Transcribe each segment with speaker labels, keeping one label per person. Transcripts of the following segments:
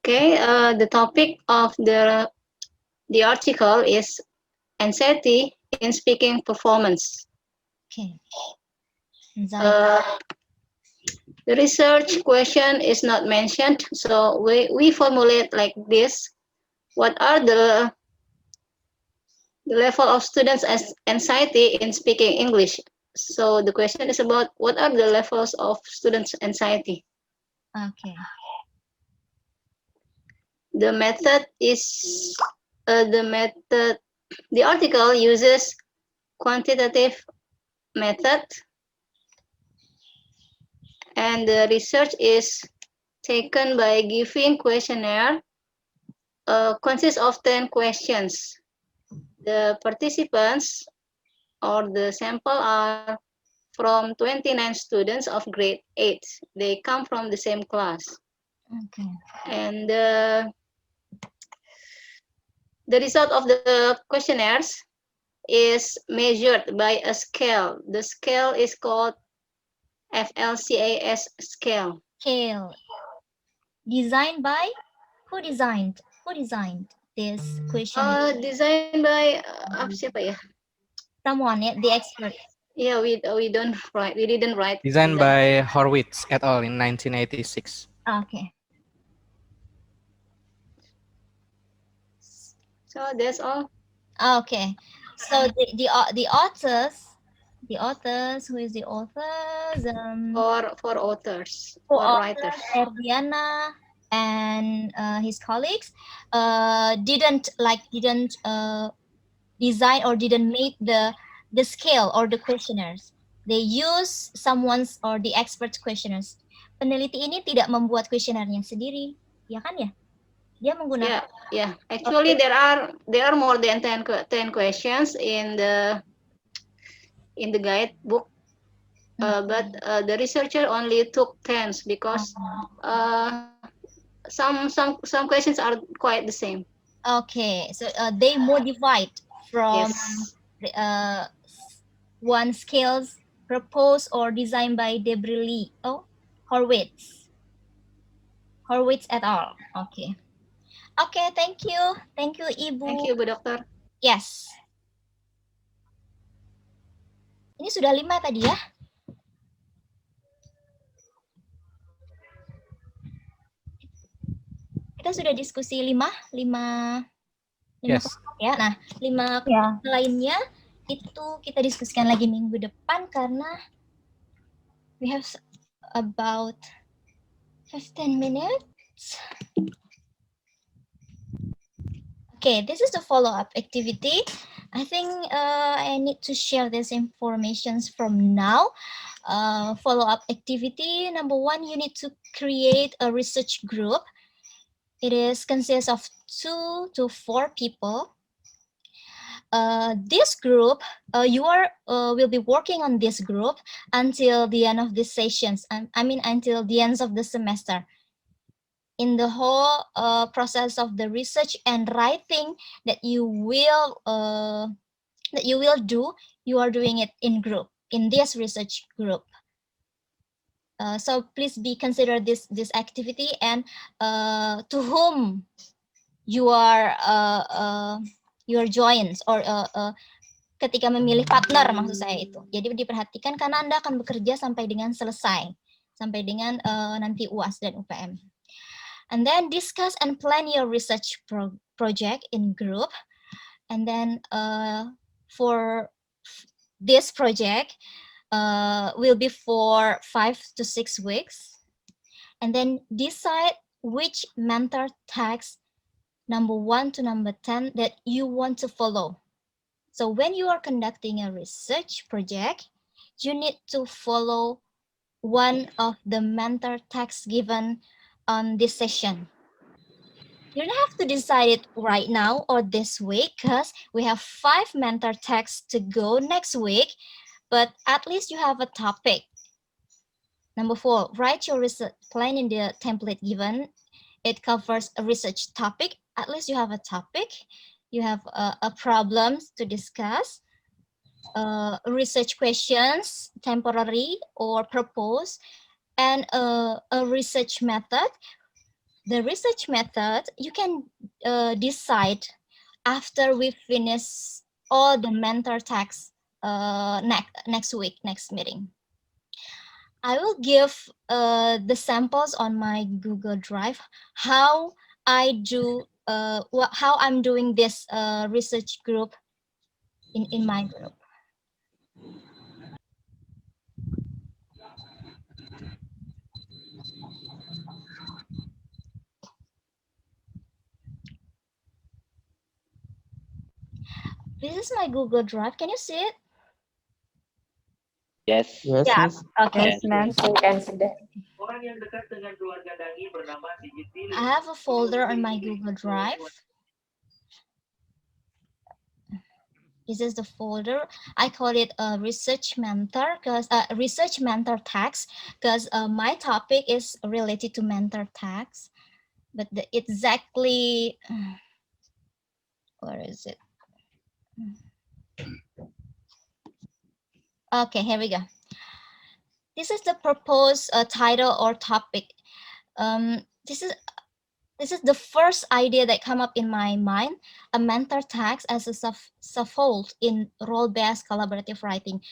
Speaker 1: Okay, the topic of the article is anxiety in speaking performance.
Speaker 2: Okay. Anxiety.
Speaker 1: Uh, the research question is not mentioned, so we formulate like this. What are the level of students' anxiety in speaking English? So the question is about what are the levels of students' anxiety.
Speaker 2: Okay.
Speaker 1: The method is the method. The article uses quantitative method, and the research is taken by giving questionnaire consists of 10 questions. The participants or the sample are from 29 students of grade 8. They come from the same class.
Speaker 2: Okay.
Speaker 1: And the result of the questionnaires is measured by a scale. The scale is called FLCAS scale.
Speaker 2: Scale. Designed by who designed this question?
Speaker 1: Designed by siapa ya?
Speaker 2: Someone, yeah, the expert.
Speaker 1: Yeah, we don't write. We didn't write
Speaker 3: Designed
Speaker 1: that.
Speaker 3: by Horwitz et al. In 1986.
Speaker 2: Okay.
Speaker 1: So that's all.
Speaker 2: Okay. So the authors, who is the authors?
Speaker 1: For authors, for
Speaker 2: Co-author
Speaker 1: writers.
Speaker 2: Erdiana and his colleagues didn't design or didn't make the scale or the questionnaires. They use someone's or the expert's questionnaires. Peneliti ini tidak membuat kuesionernya sendiri, ya kan ya? Dia menggunakan.
Speaker 1: Yeah. Actually, there are more than 10 questions in the guidebook, but the researcher only took 10 because uh, some questions are quite the same.
Speaker 2: Okay, so they modified from
Speaker 1: Yes.
Speaker 2: uh, one scales proposed or designed by Debrili. Oh, Horwitz. Horwitz et al. Okay. Okay, thank you. Thank you,
Speaker 1: Thank
Speaker 2: Ibu.
Speaker 1: you, Bu Dokter.
Speaker 2: Yes. Ini sudah 5 tadi ya? Kita sudah diskusi 5
Speaker 3: Yes.
Speaker 2: kelompok ya. Nah, 5
Speaker 4: Ya.
Speaker 2: lainnya itu kita diskusikan lagi minggu depan karena we have about 15 minutes. Okay, this is the follow-up activity. I think I need to share this informations from now. Follow-up activity number 1, you need to create a research group. It is consists of 2 to 4 people. This group, you are will be working on this group until the end of the sessions. I mean until the end of the semester. In the whole process of the research and writing that you will do, you are doing it in group in this research group. So please be consider this activity and to whom you are joins or ketika memilih partner maksud saya itu. Jadi diperhatikan karena Anda akan bekerja sampai dengan selesai, sampai dengan nanti UAS dan UPM. And then discuss and plan your research project in group. And then for this project will be for 5 to 6 weeks. And then decide which mentor tags number 1 to number 10 that you want to follow. So when you are conducting a research project, you need to follow one of the mentor tags given on this session. You don't have to decide it right now or this week because we have 5 mentor tags to go next week, but at least you have a topic. Number 4, write your research plan in the template given. It covers a research topic. At least you have a topic. You have a problems to discuss. Research questions, temporary or proposed, and a research method the research method, you can decide after we finish all the mentor tasks next week, next meeting. I will give the samples on my Google Drive how I do how I'm doing this research group in my group. This is my Google Drive. Can you see it?
Speaker 4: Yes.
Speaker 5: Yes,
Speaker 2: Yeah.
Speaker 5: Miss.
Speaker 2: Okay.
Speaker 4: Yes, ma'am.
Speaker 2: I have a folder on my Google Drive. This is the folder. I call it a research mentor because research mentor tags because my topic is related to mentor tags, but the exactly where is it? Okay, here we go. This is the proposed title or topic. This is the first idea that come up in my mind, a mentor tags as a scaffold in role-based collaborative writing.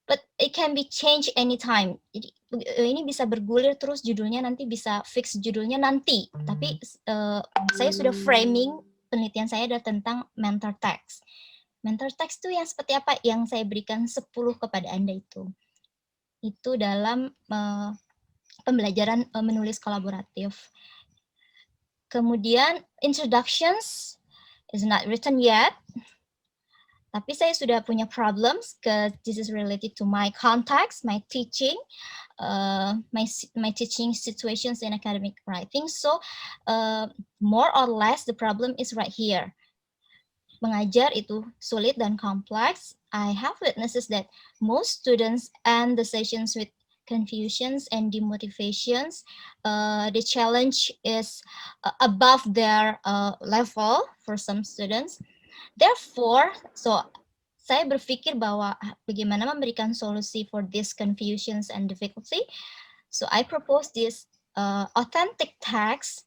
Speaker 2: But it can be changed anytime. Jadi ini bisa bergulir terus judulnya, nanti bisa fix judulnya nanti. Tapi saya sudah framing penelitian saya adalah tentang mentor text. Mentor text itu yang seperti apa? Yang saya berikan 10 kepada Anda itu. Itu dalam pembelajaran menulis kolaboratif. Kemudian introductions is not written yet. Tapi saya sudah punya problems because this is related to my context, my teaching, my teaching situations in academic writing. So more or less the problem is right here. Mengajar itu sulit dan kompleks. I have witnesses that most students end the sessions with confusions and demotivations. The challenge is above their level for some students. Therefore, saya berpikir bahwa bagaimana memberikan solusi for this confusions and difficulty. So I propose this authentic text,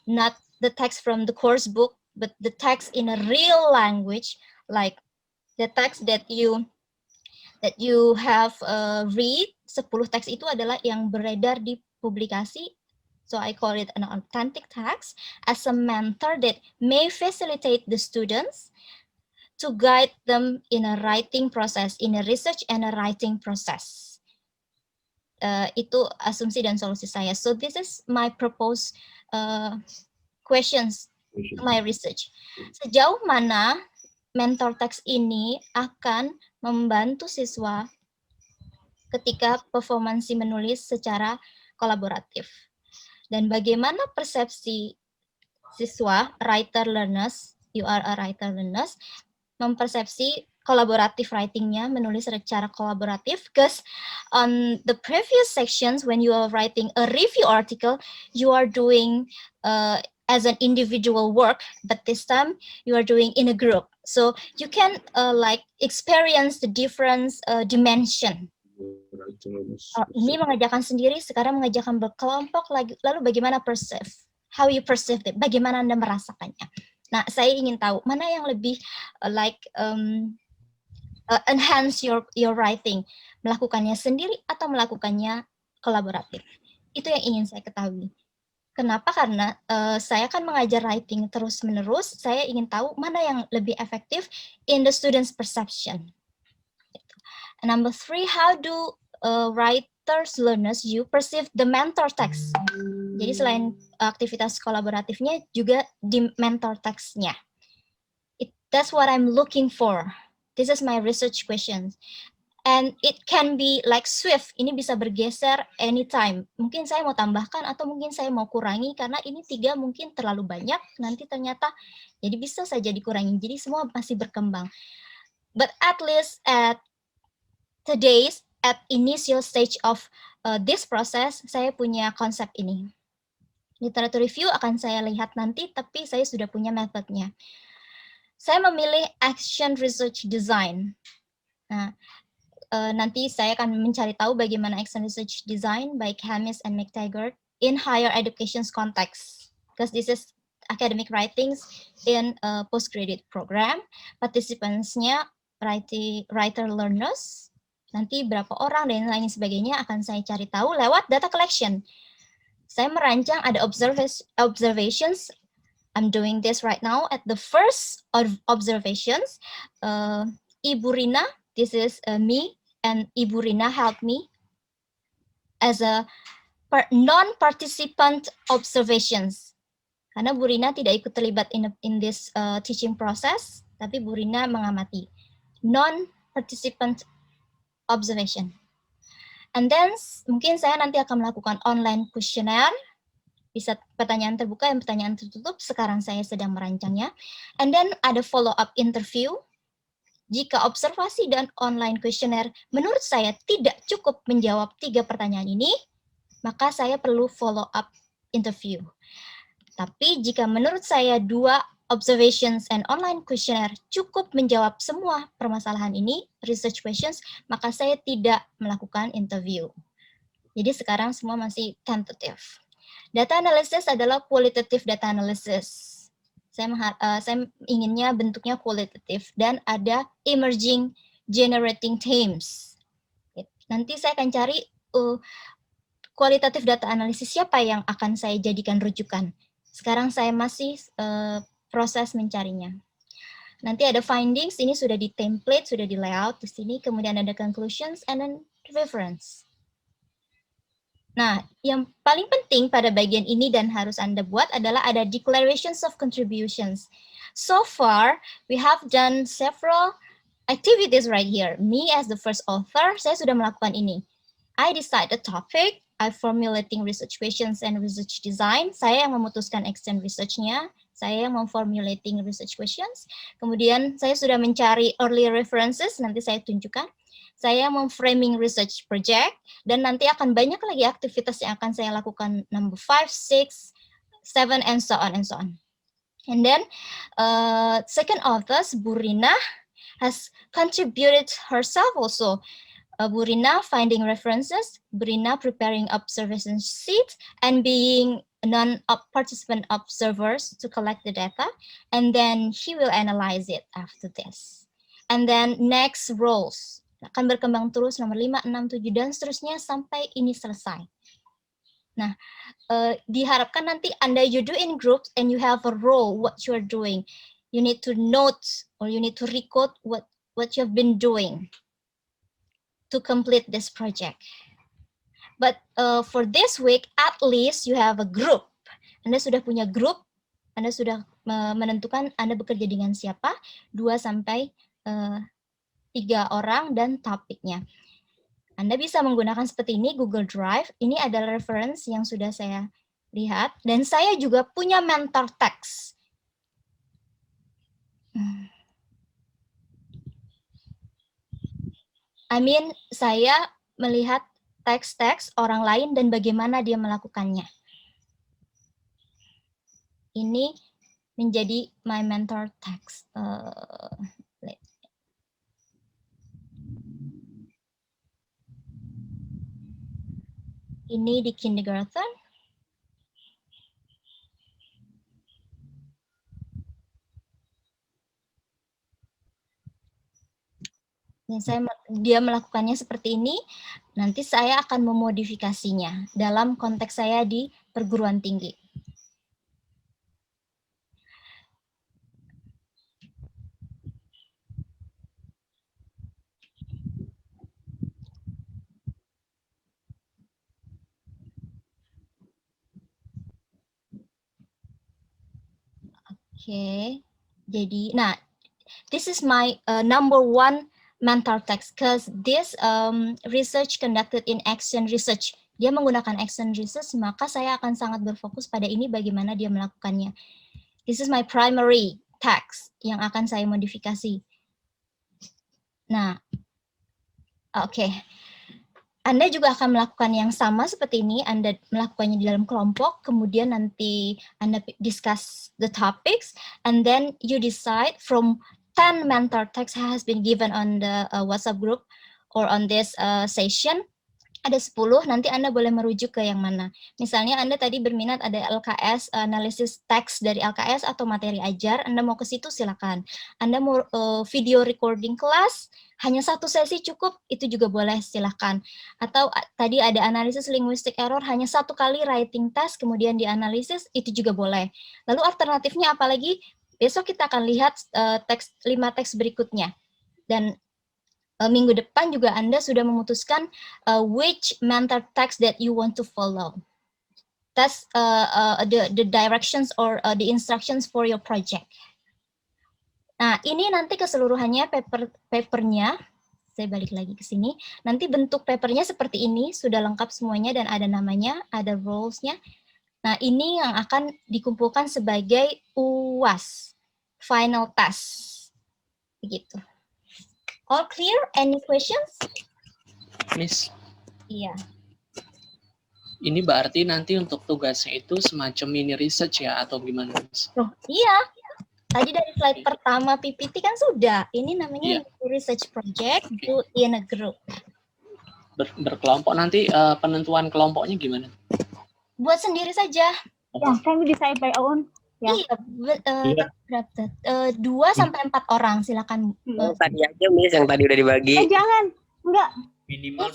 Speaker 2: not the text from the course book, but the text in a real language, like the text that you have read. 10 teks itu adalah yang beredar di publikasi. So I call it an authentic text as a mentor that may facilitate the students to guide them in a writing process, in a research and a writing process. Itu asumsi dan solusi saya. So this is my proposed questions to my research. Sejauh mana mentor text ini akan membantu siswa ketika performansi menulis secara kolaboratif? Dan bagaimana persepsi siswa, writer learners, you are a writer learners, mempersepsi kolaboratif writing-nya, menulis secara kolaboratif, because on the previous sections when you are writing a review article, you are doing as an individual work, but this time you are doing in a group. So you can like experience the different dimension. Ini mengajarkan sendiri, sekarang mengajarkan berkelompok, lalu bagaimana perceive, how you perceive it, bagaimana Anda merasakannya. Nah, saya ingin tahu mana yang lebih enhance your writing, melakukannya sendiri atau melakukannya kolaboratif. Itu yang ingin saya ketahui. Kenapa? Karena saya kan mengajar writing terus-menerus, saya ingin tahu mana yang lebih efektif in the student's perception. And number 3, how do writers, learners, you perceive the mentor text? Jadi selain aktivitas kolaboratifnya, juga di mentor text-nya. That's what I'm looking for. This is my research questions. And it can be like swift, ini bisa bergeser anytime. Mungkin saya mau tambahkan atau mungkin saya mau kurangi, karena ini 3 mungkin terlalu banyak, nanti ternyata jadi bisa saja dikurangi. Jadi semua masih berkembang. But at least at today's, at initial stage of this process, saya punya konsep ini. Literature review akan saya lihat nanti, tapi saya sudah punya metodenya. Saya memilih action research design. Nah, nanti saya akan mencari tahu bagaimana action research design by Hamis and McTaggart. in higher education context, because this is academic writings in a postgraduate program. Participants-nya writer learners, nanti berapa orang dan lain sebagainya akan saya cari tahu lewat data collection. Saya merancang ada observations. I'm doing this right now. At the first observations, Ibu Rina, this is me, and Ibu Rina helped me as a non-participant observations. Karena Bu Rina tidak ikut terlibat in this teaching process, tapi Bu Rina mengamati. Non-participant observation. And then mungkin saya nanti akan melakukan online questionnaire, bisa pertanyaan terbuka dan pertanyaan tertutup, sekarang saya sedang merancangnya. And then ada follow-up interview. Jika observasi dan online questionnaire menurut saya tidak cukup menjawab 3 pertanyaan ini, maka saya perlu follow-up interview. Tapi jika menurut saya 2 observations and online questionnaire cukup menjawab semua permasalahan ini, research questions, maka saya tidak melakukan interview. Jadi sekarang semua masih tentative. Data analysis adalah qualitative data analysis. Saya inginnya bentuknya kualitatif dan ada emerging generating themes. Nanti saya akan cari kualitatif data analisis siapa yang akan saya jadikan rujukan. Sekarang saya masih proses mencarinya. Nanti ada findings, ini sudah di template, sudah di layout di sini, kemudian ada conclusions and then reference. Nah, yang paling penting pada bagian ini dan harus Anda buat adalah ada declarations of contributions. So far, we have done several activities right here. Me as the first author, saya sudah melakukan ini. I decide the topic, I formulating research questions and research design. Saya yang memutuskan extend research-nya, saya yang memformulating research questions. Kemudian saya sudah mencari early references, nanti saya tunjukkan. Saya memframing research project, dan nanti akan banyak lagi aktivitas yang akan saya lakukan number 5, 6, 7, and so on, and so on. And then, second author, Bu Rina, has contributed herself also. Bu Rina finding references, Bu Rina preparing observation sheet, and being non-participant observers to collect the data, and then he will analyze it after this. And then next roles. Akan berkembang terus nomor 5, 6, 7, dan seterusnya sampai ini selesai. Nah, diharapkan nanti Anda you do in groups and you have a role what you are doing. You need to note or you need to record what you have been doing to complete this project. But for this week, at least you have a group. Anda sudah punya grup, Anda sudah menentukan Anda bekerja dengan siapa, 2 sampai 3 orang dan topiknya. Anda bisa menggunakan seperti ini, Google Drive. Ini adalah reference yang sudah saya lihat. Dan saya juga punya mentor text. Saya melihat teks-teks orang lain dan bagaimana dia melakukannya. Ini menjadi my mentor text. Ini di kindergarten. Dan dia melakukannya seperti ini, nanti saya akan memodifikasinya dalam konteks saya di perguruan tinggi. Oke, jadi, this is my number 1 mentor text, because this research conducted in action research. Dia menggunakan action research, maka saya akan sangat berfokus pada ini bagaimana dia melakukannya. This is my primary text yang akan saya modifikasi. Nah, oke. Anda juga akan melakukan yang sama seperti ini, Anda melakukannya di dalam kelompok, kemudian nanti Anda discuss the topics, and then you decide from 10 mentor text has been given on the WhatsApp group or on this session, ada 10, nanti Anda boleh merujuk ke yang mana. Misalnya Anda tadi berminat ada LKS, analisis teks dari LKS atau materi ajar, Anda mau ke situ silakan. Anda mau video recording kelas, hanya 1 sesi cukup, itu juga boleh silakan. Atau tadi ada analisis linguistic error, hanya 1 kali writing test, kemudian dianalisis, itu juga boleh. Lalu alternatifnya apalagi? Besok kita akan lihat 5 teks berikutnya. Dan minggu depan juga Anda sudah memutuskan which mentor text that you want to follow. That's the directions or the instructions for your project. Nah, ini nanti keseluruhannya papernya, saya balik lagi ke sini, nanti bentuk papernya seperti ini, sudah lengkap semuanya dan ada namanya, ada rules-nya. Nah, ini yang akan dikumpulkan sebagai UAS, final test. Begitu. All clear? Any questions?
Speaker 4: Miss,
Speaker 2: Iya.
Speaker 4: ini berarti nanti untuk tugasnya itu semacam mini research ya atau gimana, Miss?
Speaker 2: Oh, iya. Tadi dari slide pertama PPT kan sudah. Ini namanya research project do in a group.
Speaker 4: Berkelompok nanti penentuan kelompoknya gimana?
Speaker 2: Buat sendiri saja.
Speaker 5: Ya, can we decide by own? Ya.
Speaker 2: Iya, berapa? 2 sampai 4 orang, silakan.
Speaker 6: Tadi aja Miss yang tadi udah dibagi.
Speaker 5: Jangan. Enggak.
Speaker 4: Minimal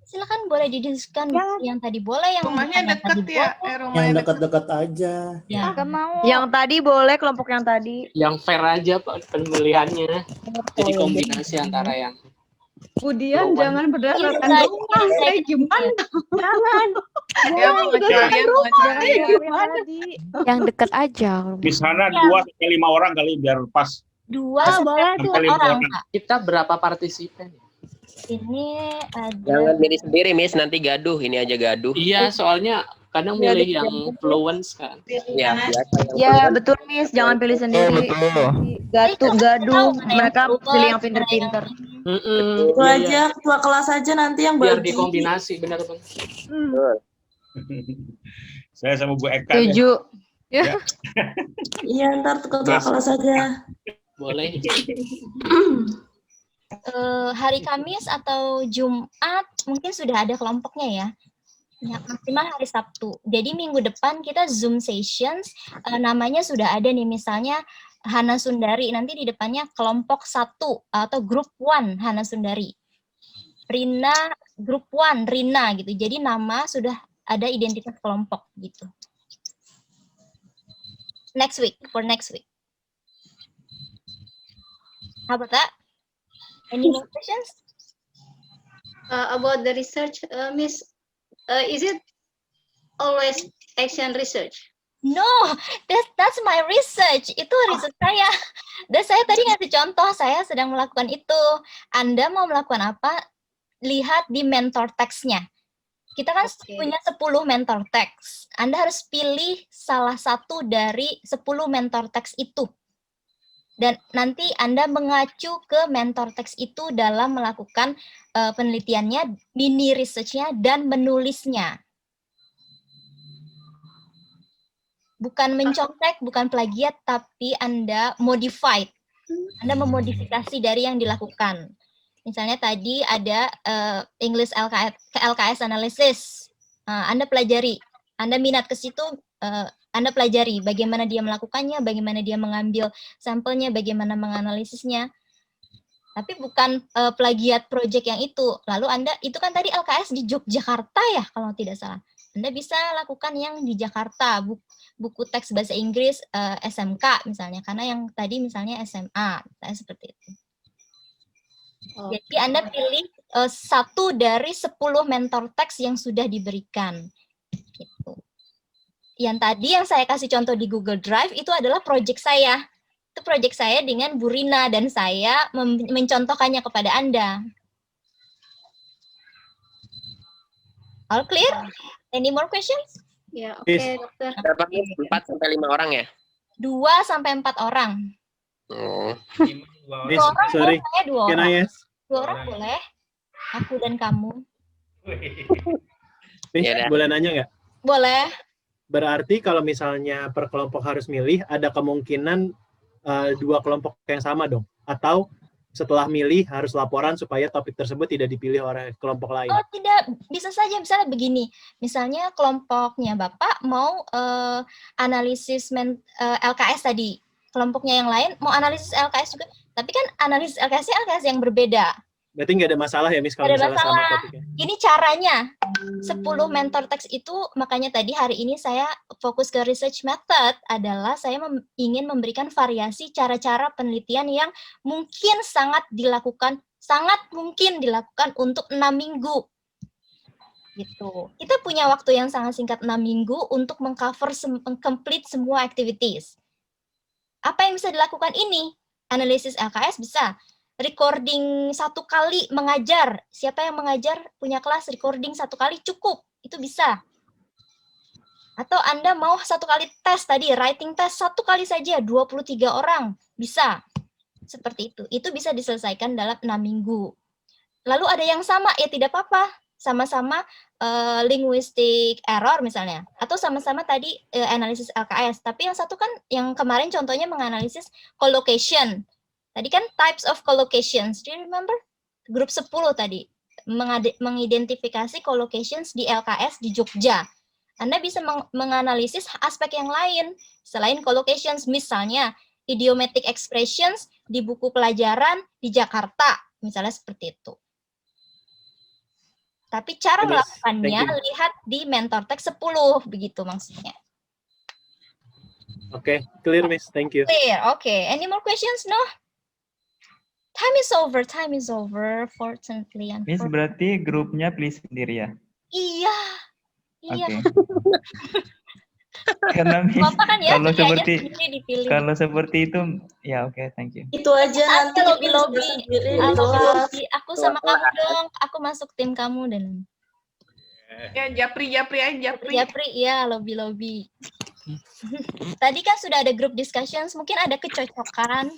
Speaker 2: Silakan boleh didiskusikan yang tadi boleh, yang
Speaker 7: Rumahnya deket ya,
Speaker 8: Yang dekat-dekat aja.
Speaker 2: Ya.
Speaker 5: Enggak mau.
Speaker 9: Yang tadi boleh, kelompok yang tadi.
Speaker 4: yang fair aja Pak pemilihannya. Jadi kombinasi antara yang
Speaker 7: Budian
Speaker 4: Bawaan.
Speaker 7: jangan berdasarkan
Speaker 2: Iya,
Speaker 7: rumah,
Speaker 2: iya,
Speaker 7: kayak
Speaker 2: iya.
Speaker 7: gimana?
Speaker 5: Jangan.
Speaker 7: Ya, mau kalian mau cari
Speaker 5: Jangan
Speaker 7: gimana?
Speaker 5: tadi.
Speaker 10: Yang dekat aja.
Speaker 11: Di sana 2 sampai 5 orang kali biar pas.
Speaker 2: 2
Speaker 5: boleh
Speaker 2: sampai
Speaker 5: tuh.
Speaker 2: 4 orang, Pak.
Speaker 4: kita berapa partisipan?
Speaker 2: Ini ada
Speaker 6: Jangan milih sendiri Miss, nanti gaduh. Ini aja gaduh.
Speaker 4: Iya, soalnya kadang
Speaker 9: Ya,
Speaker 4: milih
Speaker 9: betul.
Speaker 4: yang fluence kan.
Speaker 6: Ya, biasa yang
Speaker 9: Ya betul Miss, jangan pilih sendiri. Gaduh, mereka pilih yang pinter-pinter.
Speaker 4: Itu
Speaker 7: aja, ketua kelas aja nanti yang
Speaker 4: biar dikombinasi, benar Bang.
Speaker 11: Saya sama Bu Eka. deh.
Speaker 9: Setuju.
Speaker 7: Iya, ntar ketua kelas aja.
Speaker 4: Boleh.
Speaker 2: hari Kamis atau Jumat mungkin sudah ada kelompoknya ya. Ya, maksimal hari Sabtu. Jadi minggu depan kita Zoom sessions, namanya sudah ada nih, misalnya Hana Sundari, nanti di depannya kelompok 1 atau grup 1 Hana Sundari. Rina, grup 1 Rina gitu. Jadi nama sudah ada identitas kelompok gitu. Next week, for next week. How about that? Any more questions?
Speaker 1: About the research, Miss, is it always action research?
Speaker 2: No, that's my research. Itu research saya. Dan saya tadi ngasih contoh, saya sedang melakukan itu. Anda mau melakukan apa? Lihat di mentor text-nya. Kita kan punya 10 mentor text. Anda harus pilih salah satu dari 10 mentor text itu. Dan nanti Anda mengacu ke mentor text itu dalam melakukan penelitiannya, mini research-nya, dan menulisnya. Bukan mencontek, bukan plagiat, tapi Anda modified. Anda memodifikasi dari yang dilakukan. Misalnya tadi ada English LKS analysis. Anda pelajari. Anda minat ke situ, Anda pelajari bagaimana dia melakukannya, bagaimana dia mengambil sampelnya, bagaimana menganalisisnya. Tapi bukan plagiat project yang itu. Lalu Anda, itu kan tadi LKS di Yogyakarta ya, kalau tidak salah. Anda bisa lakukan yang di Jakarta, buku teks bahasa Inggris SMK misalnya, karena yang tadi misalnya SMA, misalnya seperti itu. Jadi Anda pilih satu dari 10 mentor teks yang sudah diberikan. Gitu. Yang tadi yang saya kasih contoh di Google Drive itu adalah project saya. Itu project saya dengan Bu Rina dan saya mencontohkannya kepada Anda. All clear? Any more questions?
Speaker 1: Ya, oke, dokter.
Speaker 6: Berapa Miss? 4 sampai 5 orang ya?
Speaker 2: 2 sampai 4 orang.
Speaker 8: Miss,
Speaker 2: 2 orang
Speaker 8: sorry.
Speaker 2: boleh, 2
Speaker 8: Can
Speaker 2: orang.
Speaker 8: I ask?
Speaker 2: 2 orang boleh. Aku dan kamu.
Speaker 8: Miss,
Speaker 6: Ya,
Speaker 8: boleh nanya nggak?
Speaker 2: Boleh.
Speaker 8: Berarti kalau misalnya per kelompok harus milih, ada kemungkinan 2 kelompok yang sama dong? Atau setelah milih harus laporan supaya topik tersebut tidak dipilih oleh kelompok lain?
Speaker 2: Oh tidak, bisa saja misalnya begini, misalnya kelompoknya Bapak mau analisis LKS tadi, kelompoknya yang lain mau analisis LKS juga, tapi kan analisis LKS-nya LKS yang berbeda.
Speaker 8: Berarti nggak ada masalah ya, Miss, kalau
Speaker 2: Ada
Speaker 8: misalnya sama
Speaker 2: masalah.
Speaker 8: topiknya?
Speaker 2: Ini caranya, 10 mentor teks itu, makanya tadi hari ini saya fokus ke research method, adalah saya ingin memberikan variasi cara-cara penelitian yang mungkin sangat mungkin dilakukan untuk 6 minggu. Gitu. Kita punya waktu yang sangat singkat 6 minggu untuk mengcover complete semua activities. Apa yang bisa dilakukan ini? Analisis LKS bisa. Recording 1 kali mengajar. Siapa yang mengajar punya kelas recording 1 kali cukup. Itu bisa. Atau Anda mau 1 kali tes tadi, writing test 1 kali saja, 23 orang. Bisa. Seperti itu. Itu bisa diselesaikan dalam 6 minggu. Lalu ada yang sama, ya tidak apa-apa. Sama-sama linguistic error misalnya. Atau sama-sama tadi analisis LKS. Tapi yang satu kan, yang kemarin contohnya menganalisis collocation. Tadi kan types of collocations. Do you remember? Grup 10 tadi. Mengidentifikasi collocations di LKS di Jogja. Anda bisa menganalisis aspek yang lain. Selain collocations, misalnya idiomatic expressions di buku pelajaran di Jakarta. Misalnya seperti itu. Tapi cara melakukannya lihat di mentor text 10. Begitu maksudnya.
Speaker 8: Oke, clear, Miss. Thank you.
Speaker 2: Clear, oke. Any more questions? No? Time is over, fortunately.
Speaker 10: Miss, berarti grupnya pilih sendiri ya?
Speaker 2: Iya.
Speaker 10: Oke. Karena Miss,
Speaker 2: kan ya,
Speaker 10: kalau seperti itu, ya oke, thank you.
Speaker 7: Itu aja nanti
Speaker 2: lobby. Aku sama kamu dong, aku masuk tim kamu dan.
Speaker 12: Ya, Japri,
Speaker 2: Iya, lobby. Tadi kan sudah ada group discussions, mungkin ada kecocokan.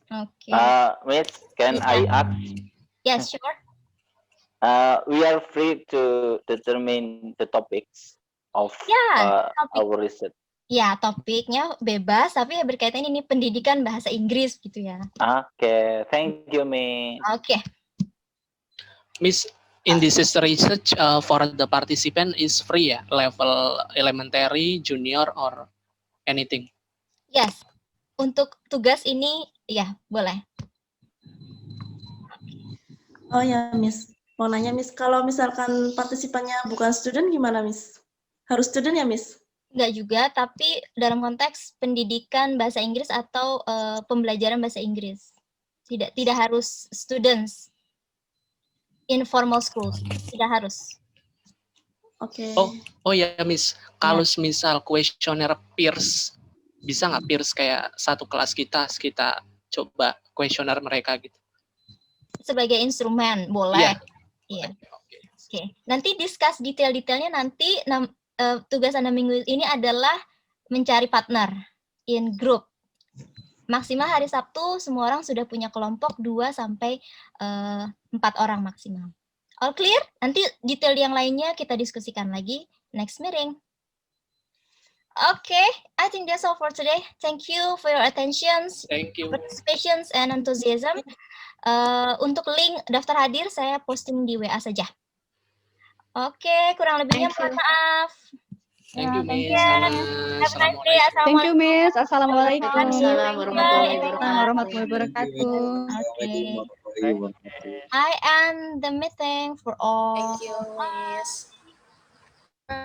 Speaker 2: Okay.
Speaker 13: Miss, can I ask?
Speaker 2: Yes, sure.
Speaker 13: We are free to determine the topics of our research.
Speaker 2: Ya, topiknya bebas, tapi ya berkaitan ini pendidikan bahasa Inggris gitu ya.
Speaker 13: Okay, thank you, Miss.
Speaker 2: Okay.
Speaker 4: Miss, in this is research for the participant is free ya, level elementary, junior, or anything?
Speaker 2: Yes. Untuk tugas ini, ya boleh.
Speaker 7: Oh ya, Miss. Mau nanya, Miss, kalau misalkan partisipannya bukan student gimana, Miss? Harus student ya, Miss?
Speaker 2: Enggak juga, tapi dalam konteks pendidikan bahasa Inggris atau pembelajaran bahasa Inggris. Tidak harus students. Informal schools, tidak harus.
Speaker 7: Oke.
Speaker 4: Oh ya, Miss. Kalau misal kuesioner peers, bisa nggak peers kayak satu kelas kita coba kuesioner mereka gitu?
Speaker 2: Sebagai instrumen, boleh. Iya. Oke. Nanti discuss detail-detailnya nanti. Tugas Anda minggu ini adalah mencari partner in group. Maksimal hari Sabtu semua orang sudah punya kelompok 2 sampai 4 orang maksimal. All clear? Nanti detail yang lainnya kita diskusikan lagi next meeting. Okay, I think that's all for today. Thank you for your attention, participation, and enthusiasm. Untuk link daftar hadir saya posting di WA saja. Oke, kurang lebihnya mohon maaf.
Speaker 4: Thank you, Miss.
Speaker 2: Have a nice day.
Speaker 9: Thank you, Miss. Assalamualaikum.
Speaker 1: Assalamualaikum
Speaker 9: warahmatullahi wabarakatuh.
Speaker 2: Okay. I end the meeting for all.
Speaker 12: Thank you, Miss.